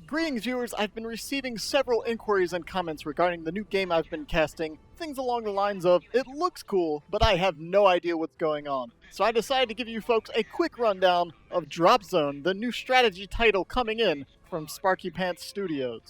Greetings viewers, I've been receiving several inquiries and comments regarding the new game I've been casting, things along the lines of, it looks cool, but I have no idea what's going on. So I decided to give you folks a quick rundown of DropZone, the new strategy title coming in from Sparky Pants Studios.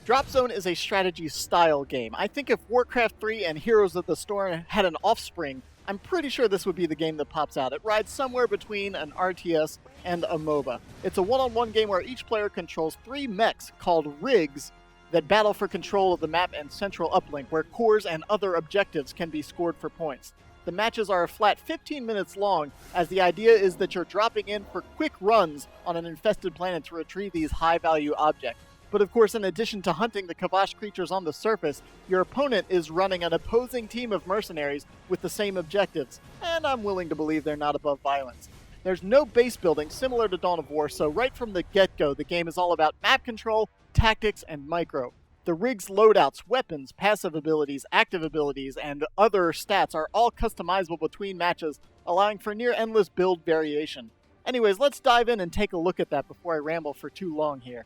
DropZone is a strategy-style game. I think if Warcraft 3 and Heroes of the Storm had an offspring, I'm pretty sure this would be the game that pops out. It rides somewhere between an RTS and a MobA. It's a one-on-one game where each player controls 3 mechs called rigs that battle for control of the map and central uplink, where cores and other objectives can be scored for points. The matches are a flat 15 minutes long, as the idea is that you're dropping in for quick runs on an infested planet to retrieve these high-value objects. But of course, in addition to hunting the Kavash creatures on the surface, your opponent is running an opposing team of mercenaries with the same objectives, and I'm willing to believe they're not above violence. There's no base building similar to Dawn of War, so right from the get-go, the game is all about map control, tactics, and micro. The rig's loadouts, weapons, passive abilities, active abilities, and other stats are all customizable between matches, allowing for near-endless build variation. Anyways, let's dive in and take a look at that before I ramble for too long here.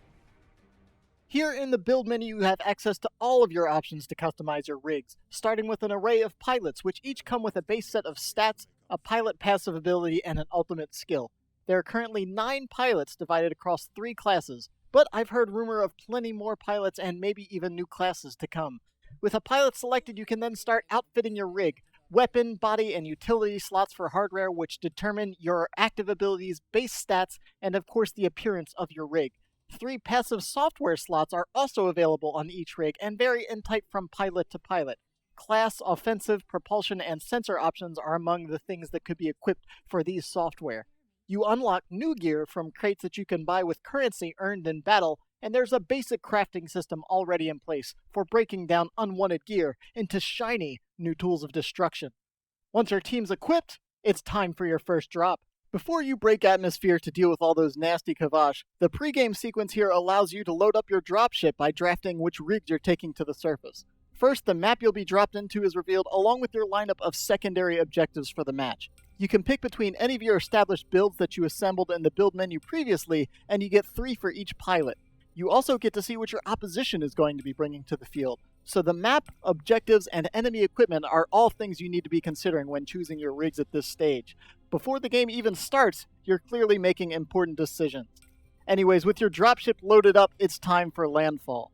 Here in the build menu, you have access to all of your options to customize your rigs, starting with an array of pilots, which each come with a base set of stats, a pilot passive ability, and an ultimate skill. There are currently 9 pilots divided across 3 classes, but I've heard rumor of plenty more pilots and maybe even new classes to come. With a pilot selected, you can then start outfitting your rig. Weapon, body, and utility slots for hardware, which determine your active abilities, base stats, and of course the appearance of your rig. 3 passive software slots are also available on each rig and vary in type from pilot to pilot. Class, offensive, propulsion, and sensor options are among the things that could be equipped for these software. You unlock new gear from crates that you can buy with currency earned in battle, and there's a basic crafting system already in place for breaking down unwanted gear into shiny new tools of destruction. Once your team's equipped, it's time for your first drop. Before you break atmosphere to deal with all those nasty Kavash, the pregame sequence here allows you to load up your dropship by drafting which rigs you're taking to the surface. First, the map you'll be dropped into is revealed along with your lineup of secondary objectives for the match. You can pick between any of your established builds that you assembled in the build menu previously, and you get 3 for each pilot. You also get to see what your opposition is going to be bringing to the field. So the map, objectives, and enemy equipment are all things you need to be considering when choosing your rigs at this stage. Before the game even starts, you're clearly making important decisions. Anyways, with your dropship loaded up, it's time for landfall.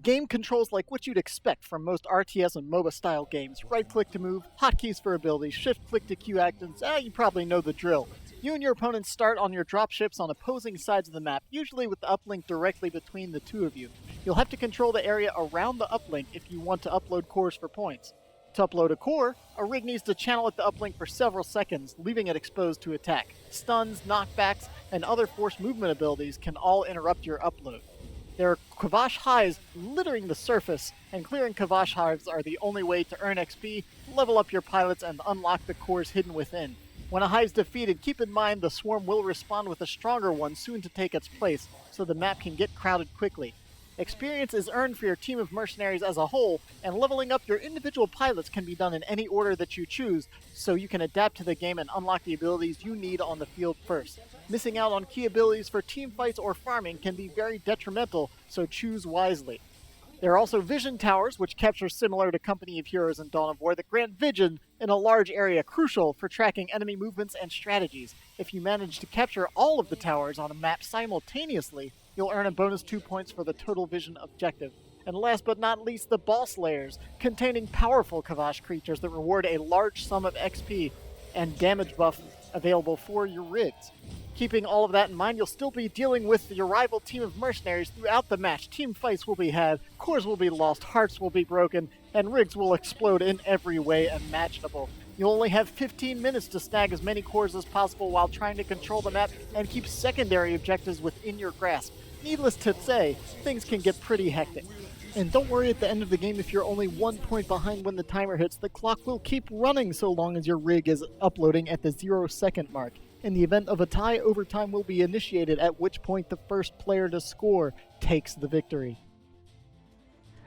Game controls like what you'd expect from most RTS and MOBA style games. Right click to move, hotkeys for abilities, shift click to queue actions, you probably know the drill. You and your opponents start on your dropships on opposing sides of the map, usually with the uplink directly between the two of you. You'll have to control the area around the uplink if you want to upload cores for points. To upload a core, a rig needs to channel at the uplink for several seconds, leaving it exposed to attack. Stuns, knockbacks, and other force movement abilities can all interrupt your upload. There are Kavash hives littering the surface, and clearing Kavash hives are the only way to earn XP, level up your pilots, and unlock the cores hidden within. When a hive's defeated, keep in mind the swarm will respond with a stronger one soon to take its place, so the map can get crowded quickly. Experience is earned for your team of mercenaries as a whole, and leveling up your individual pilots can be done in any order that you choose, so you can adapt to the game and unlock the abilities you need on the field first. Missing out on key abilities for team fights or farming can be very detrimental, so choose wisely. There are also vision towers, which capture similar to Company of Heroes and Dawn of War, that grant vision in a large area, crucial for tracking enemy movements and strategies. If you manage to capture all of the towers on a map simultaneously, you'll earn a bonus 2 points for the total vision objective. And last but not least, the boss layers, containing powerful Kavash creatures that reward a large sum of XP and damage buff available for your rigs. Keeping all of that in mind, you'll still be dealing with your rival team of mercenaries throughout the match. Team fights will be had, cores will be lost, hearts will be broken, and rigs will explode in every way imaginable. You'll only have 15 minutes to snag as many cores as possible while trying to control the map and keep secondary objectives within your grasp. Needless to say, things can get pretty hectic. And don't worry at the end of the game if you're only 1 point behind when the timer hits. The clock will keep running so long as your rig is uploading at the 0-second mark. In the event of a tie, overtime will be initiated, at which point the first player to score takes the victory.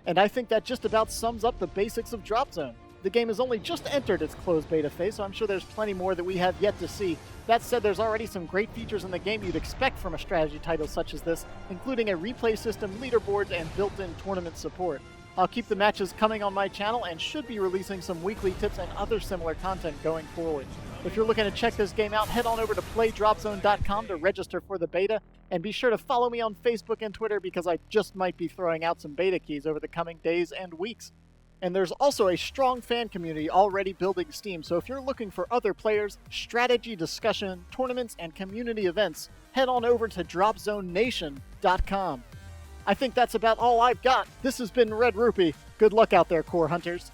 And I think that just about sums up the basics of DropZone. The game has only just entered its closed beta phase, so I'm sure there's plenty more that we have yet to see. That said, there's already some great features in the game you'd expect from a strategy title such as this, including a replay system, leaderboards, and built-in tournament support. I'll keep the matches coming on my channel and should be releasing some weekly tips and other similar content going forward. If you're looking to check this game out, head on over to playdropzone.com to register for the beta, and be sure to follow me on Facebook and Twitter because I just might be throwing out some beta keys over the coming days and weeks. And there's also a strong fan community already building steam, so if you're looking for other players, strategy discussion, tournaments, and community events, head on over to DropZoneNation.com. I think that's about all I've got. This has been Red-Rupee. Good luck out there, core hunters.